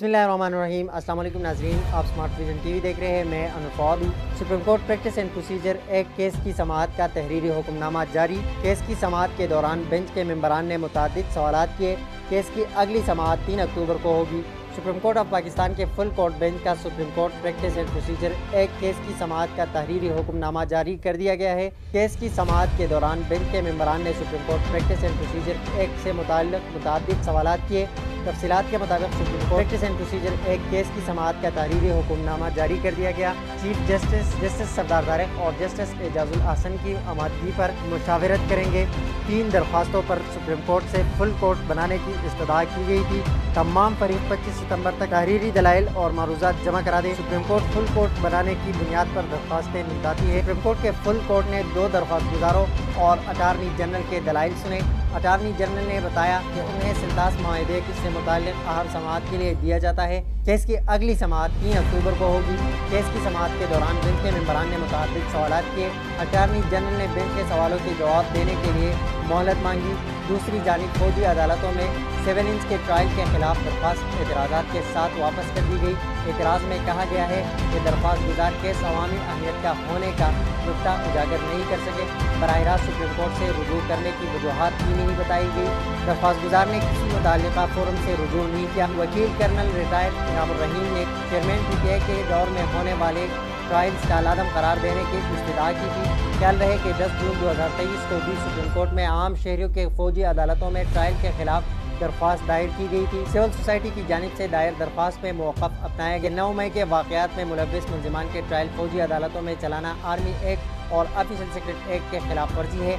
बिस्मिल्लाहिर्रहमानिर्रहीम। अस्सलाम वालेकुम नाज़रीन, आप स्मार्ट विजन टीवी देख रहे हैं। मैं अनुफाद हूँ। Supreme court practice and procedure एक केस की समाअत का तहरीरी हुक्मनामा जारी। केस की समाअत के दौरान बेंच के मेंबरान ने मुतादिद सवालात किए। केस की अगली समाअत 3 अक्टूबर को होगी। सुप्रीम कोर्ट ऑफ पाकिस्तान के फुल कोर्ट बेंच का supreme court practice and procedure एक केस की समाअत का तहरीरी हुक्मनामा जारी कर दिया गया है। केस की समाअत के दौरान बेंच के मेंबरान ने supreme court practice and procedure एक से मुताल्लिक़ सवालात किए। तफसीलात के मुताबिक supreme court practice and procedure एक केस की समाअत का तहरीरी हुक्मनामा जारी कर दिया गया। चीफ जस्टिस सरदार तारिक और जस्टिस एजाजुल अहसन की आमदगी पर मुशावरत करेंगे। 3 दरख्वास्तों पर सुप्रीम कोर्ट से फुल कोर्ट बनाने की इस्तदा की गई थी। तमाम फरीक 25 सितंबर तक तहरीरी दलाइल और मारूजात जमा करा दें। सुप्रीम कोर्ट फुल कोर्ट बनाने की बुनियाद पर दरख्वास्तें निपटाती है। सुप्रीम कोर्ट के फुल कोर्ट ने 2 दरख्वास्त गुजारों और अटारनी जनरल के दलाइल सुने। अटारनी जनरल ने बताया कि उन्हें सिलदास माहदे से मुताल्लिक़ आहर समाअत के लिए दिया जाता है। केस की अगली समाअत 3 अक्टूबर को होगी। केस की समाअत के दौरान बेंच के मेंबरान ने मुताबिक सवालात किए। अटारनी जनरल ने बेंच के सवालों के जवाब देने के लिए मोहलत मांगी। दूसरी जानिब फौजी अदालतों में सिविल इंच के ट्रायल के खिलाफ दरख्वास्त एतराज़ात के साथ वापस कर दी गई। एतराज़ में कहा गया है कि दरख्वास्त गुजार केस अवामी अहमियत का होने का नुक्ता उजागर नहीं कर सके। बराह रास्त सुप्रीम कोर्ट से रुजू करने की वजूहात भी नहीं बताई गई। दरख्वास्त गुजार ने किसी मुताल्लिक़ा फोरम से रुजू नहीं किया। वकील कर्नल रिटायर्ड इनामुर रहीम ने चेयरमैन पीटीआई के दौर में होने वाले ट्रायल्स का लादम करार देने की इस्तदा की थी। ख्याल रहे कि 10 जून 2023 को भी सुप्रीम कोर्ट में आम शहरियों के फौजी अदालतों में ट्रायल के खिलाफ दरख्वास्त दायर की गई थी। सिविल सोसाइटी की जानिब से दायर दरख्वास्त में मौक़िफ़ अपनाया गया। 9 मई के वाक़यात में मुलव्विस मुल्ज़िमान के ट्रायल फौजी अदालतों में चलाना आर्मी एक्ट और ऑफिशियल सीक्रेट एक्ट के खिलाफ वर्जी है।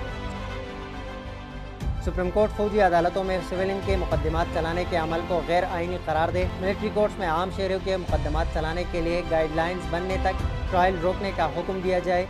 सुप्रीम कोर्ट फौजी अदालतों में सिविलियन के मुकदमात चलाने के अमल को गैर आइनी करार दे। मिलिट्री कोर्ट्स में आम शहरियों के मुकदमात चलाने के लिए गाइडलाइंस बनने तक ट्रायल रोकने का हुक्म दिया जाए।